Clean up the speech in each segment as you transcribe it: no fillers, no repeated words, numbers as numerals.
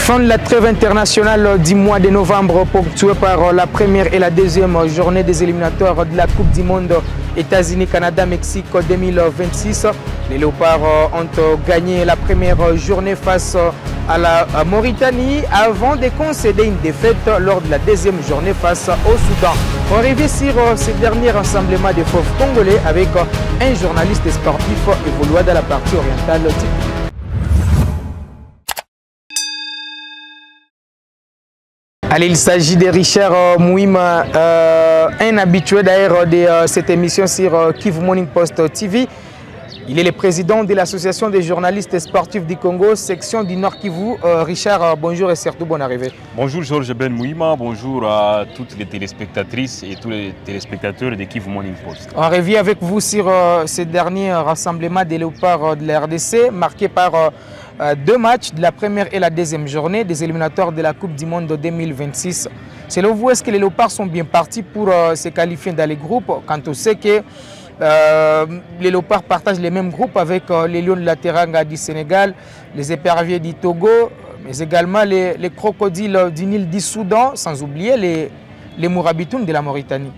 Fin de la trêve internationale du mois de novembre, ponctuée par la première et la deuxième journée des éliminatoires de la Coupe du Monde États-Unis, Canada, Mexique 2026. Les Léopards ont gagné la première journée face à la Mauritanie avant de concéder une défaite lors de la deuxième journée face au Soudan. On revient sur ce dernier rassemblement des fauves congolais avec un journaliste sportif évoluant dans la partie orientale du pays. Allez, il s'agit de Richard Mouima, un habitué d'ailleurs de cette émission sur Kivu Morning Post TV. Il est le président de l'association des journalistes sportifs du Congo, section du Nord Kivu. Richard, bonjour et surtout bonne arrivée. Bonjour Georges Ben Mouima, bonjour à toutes les téléspectatrices et tous les téléspectateurs de Kivu Morning Post. On revient avec vous sur ce dernier rassemblement des Léopards de la RDC, marqué par deux matchs de la première et la deuxième journée des éliminatoires de la Coupe du Monde 2026. Selon vous, est-ce que les Léopards sont bien partis pour se qualifier dans les groupes quand on sait que les Léopards partagent les mêmes groupes avec les Lions de la Teranga du Sénégal, les Éperviers du Togo, mais également les Crocodiles du Nil du Soudan, sans oublier les Mourabitoun de la Mauritanie?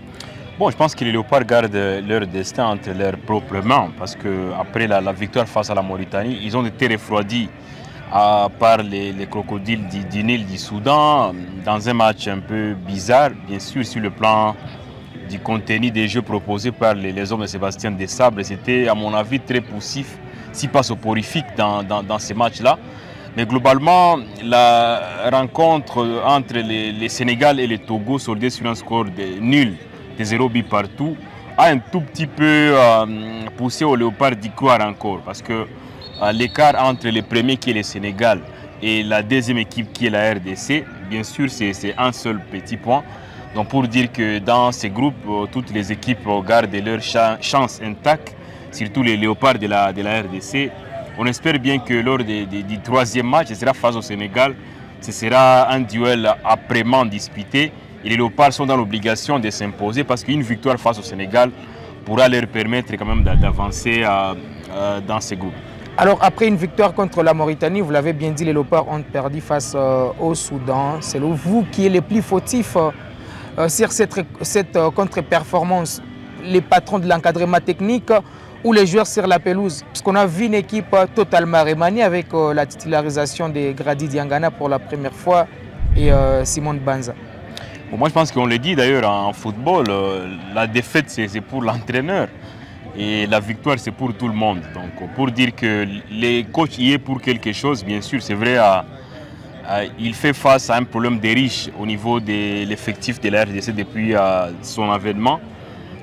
Bon, je pense que les Léopards gardent leur destin entre leurs propres mains parce qu'après la victoire face à la Mauritanie, ils ont été refroidis par les Crocodiles du Nil du Soudan dans un match un peu bizarre, bien sûr sur le plan du contenu des jeux proposés par les hommes de Sébastien Desabre. C'était à mon avis très poussif, si pas soporifique dans ces matchs-là. Mais globalement, la rencontre entre les Sénégal et les Togo soldée sur un score de nul, de 0 buts partout, a un tout petit peu poussé aux Léopards d'y croire encore. Parce que l'écart entre le premier qui est le Sénégal et la deuxième équipe qui est la RDC, bien sûr c'est un seul petit point. Donc pour dire que dans ces groupes, toutes les équipes gardent leur chance intacte, surtout les Léopards de la RDC. On espère bien que lors du troisième match, ce sera face au Sénégal, ce sera un duel âprement disputé. Et les Léopards sont dans l'obligation de s'imposer parce qu'une victoire face au Sénégal pourra leur permettre quand même d'avancer dans ces groupes. Alors après une victoire contre la Mauritanie, vous l'avez bien dit, les Léopards ont perdu face au Soudan. C'est vous qui est le plus fautif sur cette contre-performance, les patrons de l'encadrement technique ou les joueurs sur la pelouse? Parce qu'on a vu une équipe totalement remaniée avec la titularisation de Grady Diangana pour la première fois et Simon Banza. Bon, moi je pense qu'on le dit d'ailleurs en football, la défaite c'est pour l'entraîneur et la victoire c'est pour tout le monde. Donc pour dire que les coachs y est pour quelque chose, bien sûr c'est vrai, il fait face à un problème de riche au niveau de l'effectif de la RDC depuis son avènement.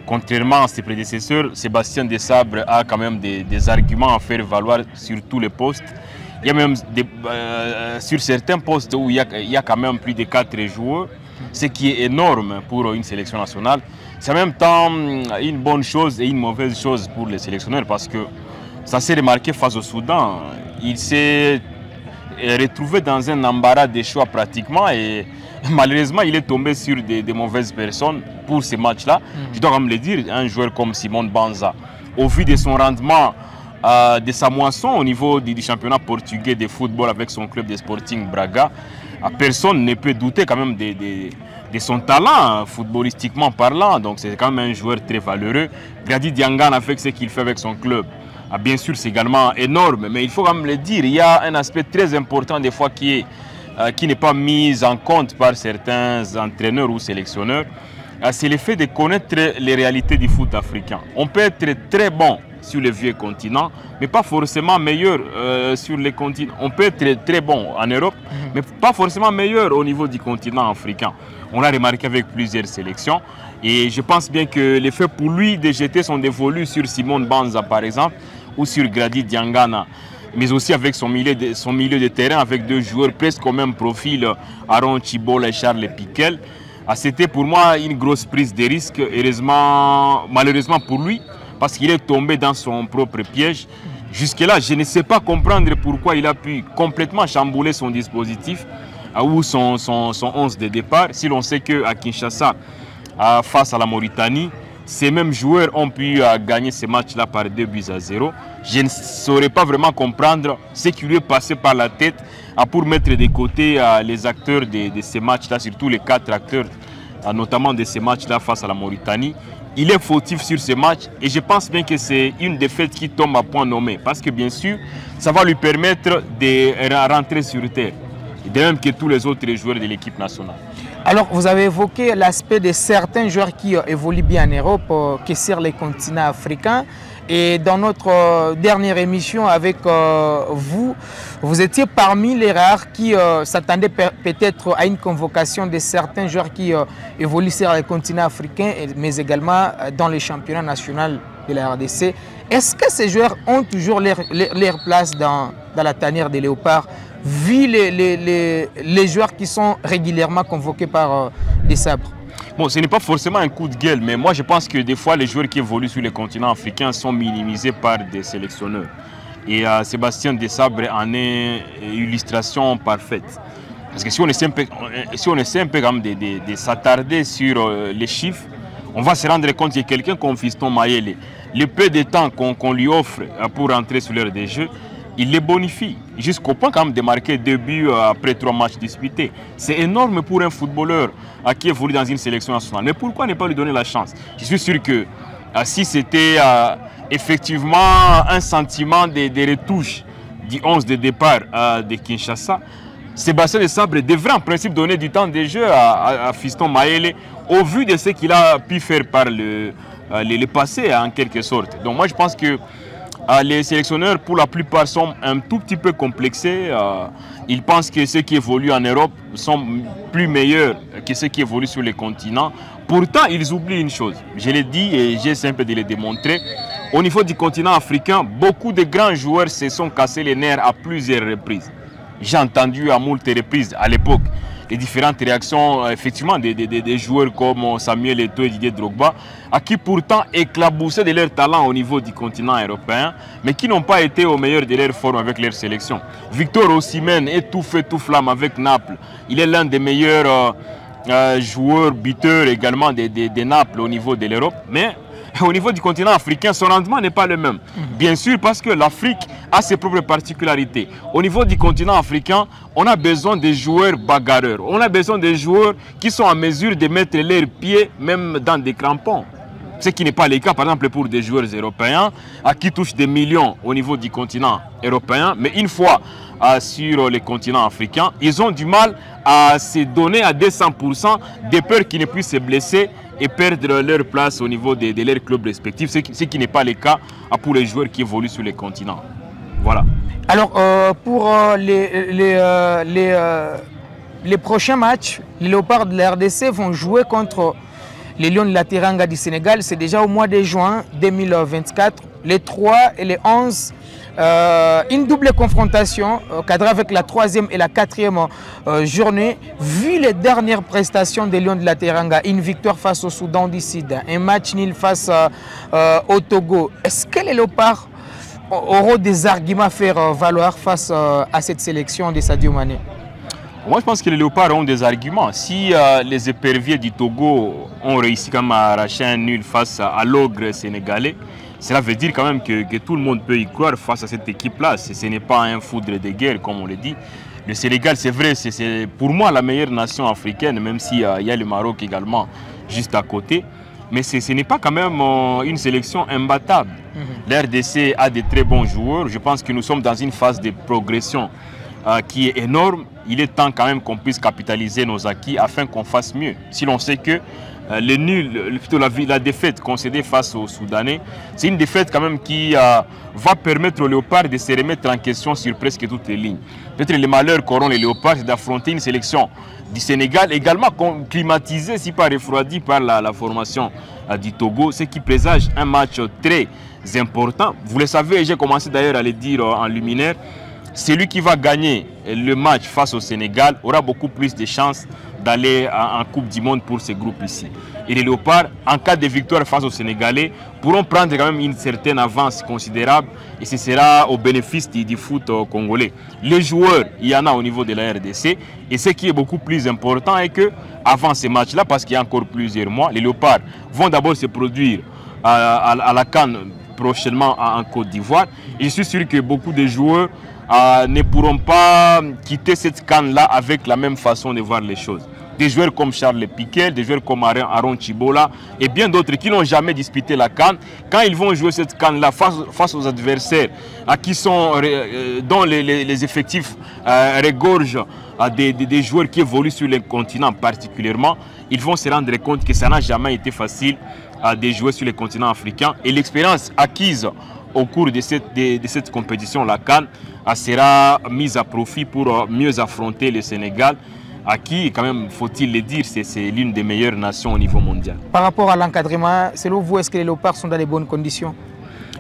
Contrairement à ses prédécesseurs, Sébastien Desabre a quand même des arguments à faire valoir sur tous les postes. Il y a même sur certains postes où il y a quand même plus de 4 joueurs, ce qui est énorme pour une sélection nationale. C'est en même temps une bonne chose et une mauvaise chose pour les sélectionneurs parce que ça s'est remarqué face au Soudan. Il s'est retrouvé dans un embarras de choix pratiquement et malheureusement il est tombé sur des mauvaises personnes pour ces matchs-là. Je dois même le dire, un joueur comme Simon Banza, au vu de son rendement, de sa moisson au niveau du championnat portugais de football avec son club de Sporting Braga, personne ne peut douter quand même de son talent footballistiquement parlant. Donc c'est quand même un joueur très valeureux. Grady Diangana avec ce qu'il fait avec son club, bien sûr c'est également énorme, mais il faut quand même le dire, il y a un aspect très important des fois qui n'est pas mis en compte par certains entraîneurs ou sélectionneurs. C'est le fait de connaître les réalités du foot africain. On peut être très bon sur le vieux continent, mais pas forcément meilleur sur les continents. On peut être très bon en Europe, mais pas forcément meilleur au niveau du continent africain. On l'a remarqué avec plusieurs sélections. Et je pense bien que le fait pour lui de jeter son dévolu sur Simon Banza, par exemple, ou sur Grady Diangana, mais aussi avec son milieu de terrain, avec deux joueurs presque au même profil, Aaron Chibola et Charles Piquel, c'était pour moi une grosse prise de risque, malheureusement pour lui, parce qu'il est tombé dans son propre piège. Jusque-là, je ne sais pas comprendre pourquoi il a pu complètement chambouler son dispositif ou son 11 de départ, si l'on sait qu'à Kinshasa, face à la Mauritanie, ces mêmes joueurs ont pu gagner ce match-là par 2-0. Je ne saurais pas vraiment comprendre ce qui lui est passé par la tête pour mettre de côté les acteurs de ces matchs-là, surtout les 4 acteurs, notamment de ces matchs-là face à la Mauritanie. Il est fautif sur ce match et je pense bien que c'est une défaite qui tombe à point nommé parce que bien sûr, ça va lui permettre de rentrer sur terre, de même que tous les autres joueurs de l'équipe nationale. Alors, vous avez évoqué l'aspect de certains joueurs qui évoluent bien en Europe, qui sur les continents africains. Et dans notre dernière émission avec vous, vous étiez parmi les rares qui s'attendaient peut-être à une convocation de certains joueurs qui évoluent sur les continents africains, mais également dans les championnats nationaux de la RDC. Est-ce que ces joueurs ont toujours leur place dans la tanière des Léopards, vu les joueurs qui sont régulièrement convoqués par des sabres? Bon, ce n'est pas forcément un coup de gueule, mais moi je pense que des fois les joueurs qui évoluent sur les continents africains sont minimisés par des sélectionneurs. Et Sébastien Desabre en est une illustration parfaite. Parce que si on essaie un peu de s'attarder sur les chiffres, on va se rendre compte que quelqu'un comme Fiston Mayele, le peu de temps qu'on lui offre pour entrer sur l'heure des jeux, il les bonifie, jusqu'au point quand même de marquer 2 buts après 3 matchs disputés. C'est énorme pour un footballeur qui évolue dans une sélection nationale. Mais pourquoi ne pas lui donner la chance? Je suis sûr que si c'était effectivement un sentiment de retouche du 11 de départ de Kinshasa, Sébastien Desabre devrait en principe donner du temps de jeu à Fiston Mayele au vu de ce qu'il a pu faire par le passé en quelque sorte. Donc moi je pense que les sélectionneurs, pour la plupart, sont un tout petit peu complexés. Ils pensent que ceux qui évoluent en Europe sont plus meilleurs que ceux qui évoluent sur les continents. Pourtant, ils oublient une chose. Je l'ai dit et j'essaie un peu de le démontrer. Au niveau du continent africain, beaucoup de grands joueurs se sont cassés les nerfs à plusieurs reprises. J'ai entendu à moult reprises à l'époque les différentes réactions effectivement des joueurs comme Samuel Eto'o et Didier Drogba, à qui pourtant éclaboussaient de leur talent au niveau du continent européen, mais qui n'ont pas été au meilleur de leur forme avec leur sélection. Victor Osimhen est tout feu, tout flamme avec Naples. Il est l'un des meilleurs joueurs buteurs également de Naples au niveau de l'Europe, mais au niveau du continent africain, son rendement n'est pas le même. Bien sûr, parce que l'Afrique a ses propres particularités. Au niveau du continent africain, on a besoin de joueurs bagarreurs. On a besoin de joueurs qui sont en mesure de mettre leurs pieds même dans des crampons. Ce qui n'est pas le cas, par exemple, pour des joueurs européens qui touchent des millions au niveau du continent européen. Mais une fois sur les continents africains, ils ont du mal à se donner à 200% de peur qu'ils ne puissent se blesser et perdre leur place au niveau de leurs clubs respectifs, ce qui n'est pas le cas pour les joueurs qui évoluent sur les continents. Voilà. Alors, pour les prochains matchs, les Léopards de la RDC vont jouer contre les Lions de la Teranga du Sénégal. C'est déjà au mois de juin 2024, les 3 et les 11. Une double confrontation cadrée avec la 3e et la 4e journée. Vu les dernières prestations des Lions de la Teranga, une victoire face au Soudan du Sud, un match nul face au Togo, est-ce que les Léopards auront des arguments à faire valoir face à cette sélection de Sadio Mané? Moi, je pense que les Léopards ont des arguments. Si les éperviers du Togo ont réussi quand même à arracher un nul face à l'ogre sénégalais, cela veut dire quand même que tout le monde peut y croire face à cette équipe-là. Ce n'est pas un foudre de guerre, comme on le dit. Le Sénégal, c'est vrai, c'est pour moi la meilleure nation africaine, même s'il y a le Maroc également juste à côté. Mais ce n'est pas quand même une sélection imbattable. L'RDC a de très bons joueurs. Je pense que nous sommes dans une phase de progression qui est énorme. Il est temps quand même qu'on puisse capitaliser nos acquis afin qu'on fasse mieux. Si l'on sait que le nul, plutôt la défaite concédée face aux Soudanais, c'est une défaite quand même qui va permettre aux Léopards de se remettre en question sur presque toutes les lignes. Peut-être le malheur qu'auront les Léopards, c'est d'affronter une sélection du Sénégal, également climatisée, si pas refroidie par la formation du Togo, ce qui présage un match très important. Vous le savez, j'ai commencé d'ailleurs à le dire en luminaire, celui qui va gagner le match face au Sénégal aura beaucoup plus de chances d'aller en Coupe du Monde pour ces groupes ici. Et les Léopards, en cas de victoire face aux Sénégalais, pourront prendre quand même une certaine avance considérable et ce sera au bénéfice du foot congolais. Les joueurs, il y en a au niveau de la RDC et ce qui est beaucoup plus important est que avant ces matchs-là, parce qu'il y a encore plusieurs mois, les Léopards vont d'abord se produire à la CAN prochainement en Côte d'Ivoire. Et je suis sûr que beaucoup de joueurs ne pourront pas quitter cette CAN-là avec la même façon de voir les choses. Des joueurs comme Charles Piquet, des joueurs comme Aaron Chibola et bien d'autres qui n'ont jamais disputé la CAN, quand ils vont jouer cette CAN-là face aux adversaires dont les effectifs regorgent des joueurs qui évoluent sur le continent particulièrement, ils vont se rendre compte que ça n'a jamais été facile de jouer sur le continent africain. Et l'expérience acquise au cours de cette compétition, la CAN, sera mise à profit pour mieux affronter le Sénégal, à qui, quand même, faut-il le dire, c'est l'une des meilleures nations au niveau mondial. Par rapport à l'encadrement, selon vous, est-ce que les Léopards sont dans les bonnes conditions?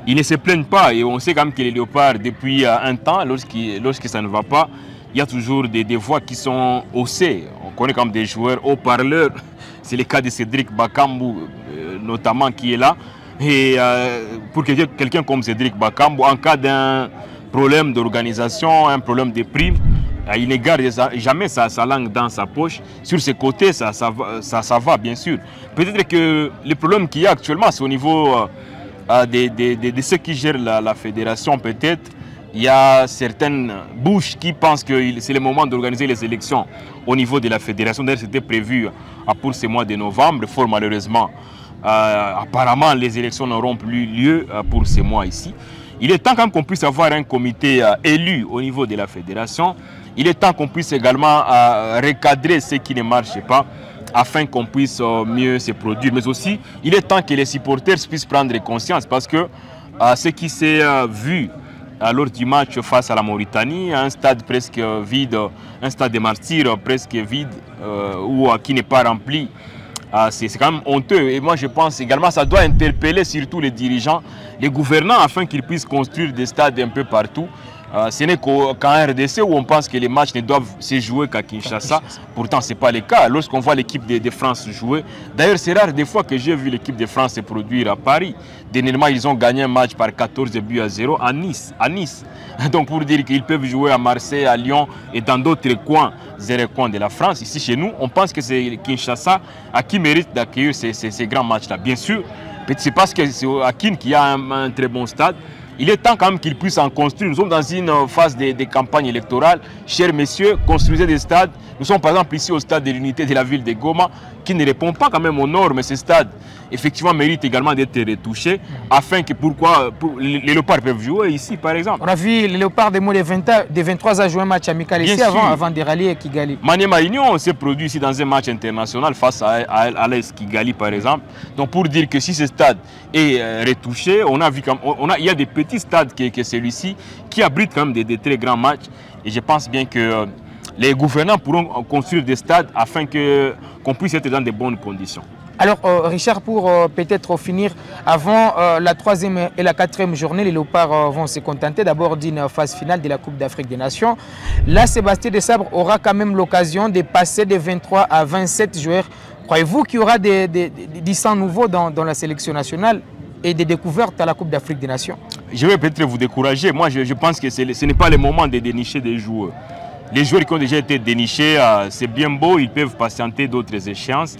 Ils ne se plaignent pas et on sait quand même que les Léopards, depuis un temps, lorsque ça ne va pas, il y a toujours des voix qui sont haussées. On connaît quand même des joueurs haut-parleurs. C'est le cas de Cédric Bakambu, notamment, qui est là. Et pour quelqu'un comme Cédric Bakambu, en cas d'un problème d'organisation, un problème de prime, il ne garde jamais sa langue dans sa poche. Sur ses côtés, ça va, bien sûr. Peut-être que le problème qu'il y a actuellement, c'est au niveau de ceux qui gèrent la fédération, peut-être. Il y a certaines bouches qui pensent que c'est le moment d'organiser les élections au niveau de la fédération. D'ailleurs, c'était prévu pour ce mois de novembre. Fort malheureusement, apparemment, les élections n'auront plus lieu pour ce mois ici. Il est temps quand même qu'on puisse avoir un comité élu au niveau de la fédération. Il est temps qu'on puisse également recadrer ce qui ne marche pas afin qu'on puisse mieux se produire. Mais aussi, il est temps que les supporters puissent prendre conscience parce que ce qui s'est vu lors du match face à la Mauritanie, un stade presque vide, un stade de martyrs presque vide ou qui n'est pas rempli, c'est quand même honteux. Et moi je pense également que ça doit interpeller surtout les dirigeants, les gouvernants afin qu'ils puissent construire des stades un peu partout. Ce n'est qu'en RDC où on pense que les matchs ne doivent se jouer qu'à Kinshasa. Pourtant, ce n'est pas le cas. Lorsqu'on voit l'équipe de France jouer, d'ailleurs, c'est rare des fois que j'ai vu l'équipe de France se produire à Paris. Dernièrement, ils ont gagné un match par 14-0 à Nice. Donc, pour dire qu'ils peuvent jouer à Marseille, à Lyon et dans d'autres coins de la France. Ici, chez nous, on pense que c'est Kinshasa qui mérite d'accueillir ces grands matchs-là. Bien sûr, c'est parce que c'est à Kin qu'il y a un très bon stade. Il est temps quand même qu'ils puissent en construire. Nous sommes dans une phase de campagne électorale. Chers messieurs, construisez des stades. Nous sommes par exemple ici au stade de l'unité de la ville de Goma qui ne répond pas quand même aux normes. Ce stade, effectivement, mérite également d'être retouché afin que les Léopards peuvent jouer ici par exemple. On a vu les Léopards des mois de 23 à jouer un match amical ici avant de rallier à Kigali. Maniema Union s'est produit ici dans un match international face à l'AS Kigali par exemple. Donc pour dire que si ce stade est retouché, on a vu il y a des petits stades que celui-ci qui abrite quand même des très grands matchs. Et je pense bien que les gouvernants pourront construire des stades afin qu'on puisse être dans de bonnes conditions. Alors Richard, pour peut-être finir, avant la 3e et la 4e journée, les Léopards vont se contenter d'abord d'une phase finale de la Coupe d'Afrique des Nations. Là, Sébastien Desabre aura quand même l'occasion de passer de 23 à 27 joueurs. Croyez-vous qu'il y aura des sang nouveaux dans la sélection nationale et des découvertes à la Coupe d'Afrique des Nations? Je vais peut-être vous décourager. Moi, je pense que ce n'est pas le moment de dénicher des joueurs. Les joueurs qui ont déjà été dénichés, c'est bien beau, ils peuvent patienter d'autres échéances.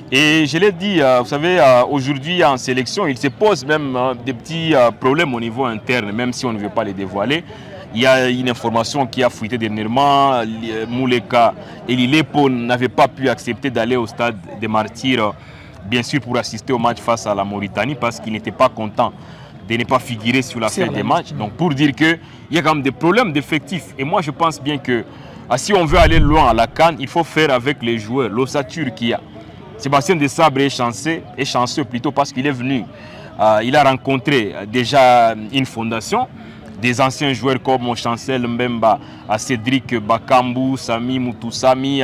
Et je l'ai dit, vous savez, aujourd'hui en sélection, il se pose même des petits problèmes au niveau interne, même si on ne veut pas les dévoiler. Il y a une information qui a fuité dernièrement. Mouleka et Lilepo n'avaient pas pu accepter d'aller au stade des Martyrs, bien sûr pour assister au match face à la Mauritanie, parce qu'ils n'étaient pas contents de ne pas figurer sur la feuille des matchs. Donc pour dire qu'il y a quand même des problèmes d'effectifs. Et moi je pense bien que si on veut aller loin à la CAN, il faut faire avec les joueurs, l'ossature qu'il y a. Sébastien Desabre est chanceux plutôt parce qu'il est venu. Il a rencontré déjà une fondation, des anciens joueurs comme Chancel Mbemba, Cédric Bakambu, Sami Moutoussami,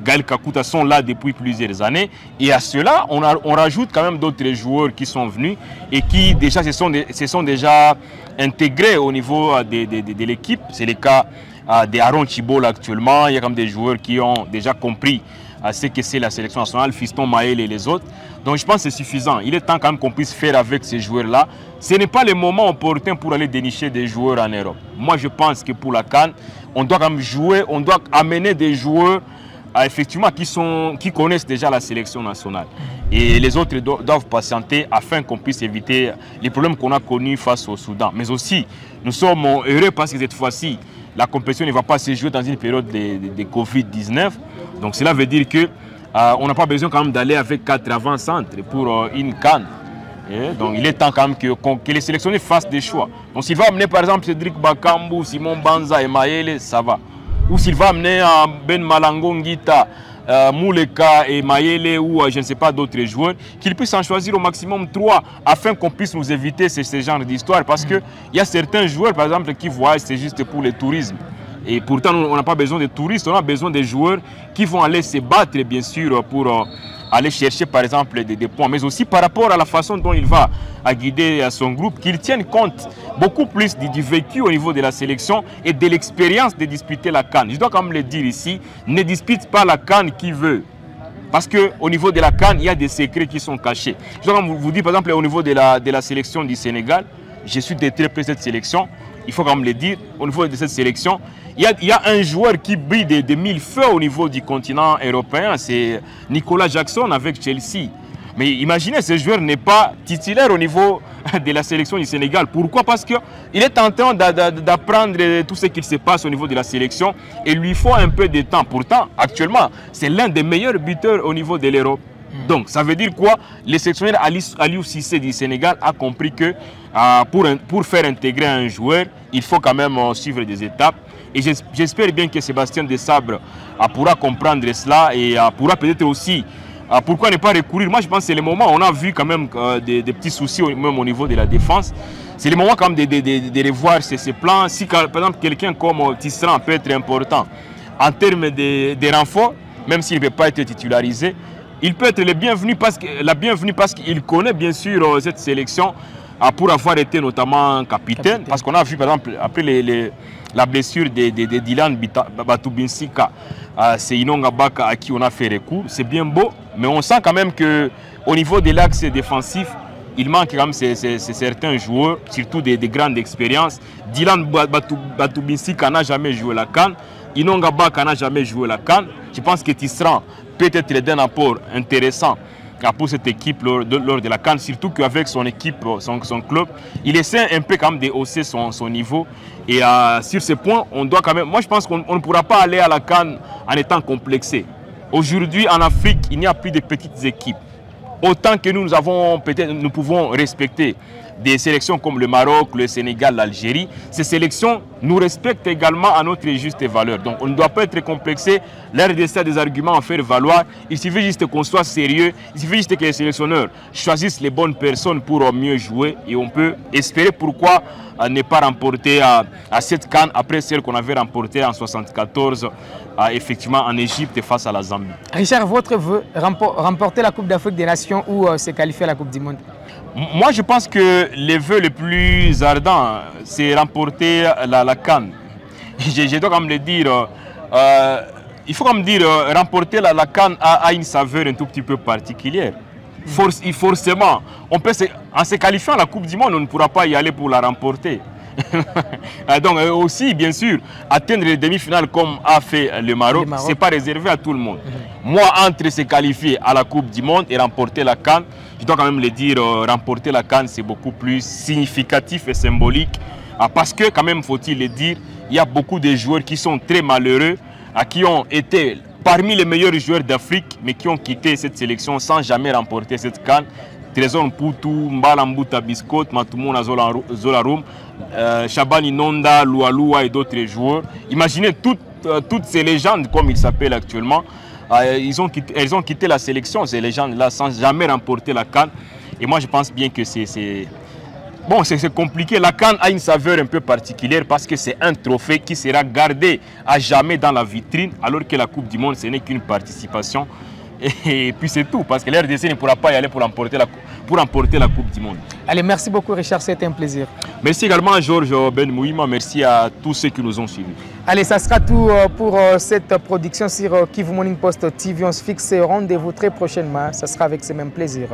Gaël Kakuta sont là depuis plusieurs années. Et à cela, on rajoute quand même d'autres joueurs qui sont venus et qui déjà se sont déjà intégrés au niveau de l'équipe. C'est le cas d'Aaron Chibola actuellement. Il y a quand même des joueurs qui ont déjà compris à ce que c'est la sélection nationale, Fiston Maël et les autres. Donc je pense que c'est suffisant. Il est temps quand même qu'on puisse faire avec ces joueurs-là. Ce n'est pas le moment opportun pour aller dénicher des joueurs en Europe. Moi, je pense que pour la CAN, on doit quand même jouer, on doit amener des joueurs effectivement qui connaissent déjà la sélection nationale. Et les autres doivent patienter afin qu'on puisse éviter les problèmes qu'on a connus face au Soudan. Mais aussi, nous sommes heureux parce que cette fois-ci, la compétition ne va pas se jouer dans une période de Covid-19. Donc cela veut dire que on n'a pas besoin quand même d'aller avec 4 avant-centres pour une CAN. Donc il est temps quand même que les sélectionnés fassent des choix. Donc s'il va amener par exemple Cédric Bakambu, Simon Banza et Maël, ça va. Ou s'il va amener Ben Malango Ngita, Mouleka et Maël ou je ne sais pas d'autres joueurs, qu'il puisse en choisir au maximum 3 afin qu'on puisse nous éviter ce genre d'histoire. Parce qu'il y a certains joueurs par exemple qui voient c'est juste pour le tourisme. Et pourtant on n'a pas besoin de touristes, on a besoin de joueurs qui vont aller se battre bien sûr pour aller chercher par exemple des points, mais aussi par rapport à la façon dont il va guider son groupe, qu'il tienne compte beaucoup plus du vécu au niveau de la sélection et de l'expérience de disputer la CAN. Je dois quand même le dire ici, ne dispute pas la CAN qui veut. Parce qu'au niveau de la CAN, il y a des secrets qui sont cachés. Je dois vous dire par exemple au niveau de la sélection du Sénégal, je suis de très près de cette sélection, il faut quand même le dire, au niveau de cette sélection, il y a un joueur qui brille de mille feux au niveau du continent européen, c'est Nicolas Jackson avec Chelsea. Mais imaginez, ce joueur n'est pas titulaire au niveau de la sélection du Sénégal. Pourquoi? Parce qu'il est en train d'apprendre tout ce qui se passe au niveau de la sélection et il lui faut un peu de temps. Pourtant, actuellement, c'est l'un des meilleurs buteurs au niveau de l'Europe. Donc, ça veut dire quoi? Le sélectionneur Aliou Cissé du Sénégal a compris que pour faire intégrer un joueur, il faut quand même suivre des étapes. Et j'espère bien que Sébastien Desabre pourra comprendre cela et pourra peut-être aussi, pourquoi ne pas recourir. Moi, je pense que c'est le moment, on a vu quand même des petits soucis même au niveau de la défense. C'est le moment quand même de revoir ces plans. Si par exemple quelqu'un comme Tisserand peut être important en termes de renfort, même s'il ne peut pas être titularisé, il peut être la bienvenue parce qu'il connaît bien sûr cette sélection pour avoir été notamment capitaine. Parce qu'on a vu par exemple après la blessure de Dylan Batubinsika, c'est Inonga Baka à qui on a fait recours. C'est bien beau, mais on sent quand même qu'au niveau de l'axe défensif, il manque quand même certains joueurs, surtout des grandes expériences. Dylan Batubinsika n'a jamais joué la CAN. Inonga Baka n'a jamais joué la CAN. Je pense que Tisserand peut être d'un apport intéressant pour cette équipe lors de la CAN, surtout qu'avec son équipe, son club, il essaie un peu quand même de hausser son niveau. Et sur ce point, on doit quand même. Moi, je pense qu'on ne pourra pas aller à la CAN en étant complexé. Aujourd'hui, en Afrique, il n'y a plus de petites équipes. Autant que nous pouvons respecter des sélections comme le Maroc, le Sénégal, l'Algérie, ces sélections nous respectent également à notre juste valeur. Donc on ne doit pas être complexé. L'RDC a des arguments à faire valoir. Il suffit juste qu'on soit sérieux. Il suffit juste que les sélectionneurs choisissent les bonnes personnes pour mieux jouer. Et on peut espérer pourquoi ne pas remporter à cette CAN après celle qu'on avait remportée en 1974 effectivement en Égypte face à la Zambie. Richard, votre vœu, remporter la Coupe d'Afrique des Nations ou se qualifier à la Coupe du Monde? Moi, je pense que le vœu le plus ardent, c'est remporter la CAN. Je dois quand même le dire, il faut quand même dire, remporter la CAN a une saveur un tout petit peu particulière. Forcément, en se qualifiant à la Coupe du Monde, on ne pourra pas y aller pour la remporter. Donc aussi, bien sûr, atteindre les demi-finales comme a fait le Maroc, ce n'est pas réservé à tout le monde. Moi, entre se qualifier à la Coupe du Monde et remporter la CAN, je dois quand même le dire, remporter la CAN, c'est beaucoup plus significatif et symbolique. Parce que, quand même, faut-il le dire, il y a beaucoup de joueurs qui sont très malheureux, qui ont été parmi les meilleurs joueurs d'Afrique, mais qui ont quitté cette sélection sans jamais remporter cette CAN. Trésor Mputu, Mbala Mbuta Biscot, Matumuna Zolarum, Shabani Nonda, Lualua et d'autres joueurs. Imaginez toutes ces légendes, comme ils s'appellent actuellement. Elles ont quitté la sélection, ces légendes-là, sans jamais remporter la CAN. Et moi, je pense bien que c'est compliqué. La CAN a une saveur un peu particulière parce que c'est un trophée qui sera gardé à jamais dans la vitrine, alors que la Coupe du Monde, ce n'est qu'une participation. Et puis c'est tout, parce que la RDC ne pourra pas y aller pour emporter la Coupe du Monde. Allez, merci beaucoup Richard, c'était un plaisir. Merci également à Georges Ben Mouima, merci à tous ceux qui nous ont suivis. Allez, ça sera tout pour cette production sur Kivu Morning Post TV. On se fixe rendez-vous très prochainement, ça sera avec ce même plaisir.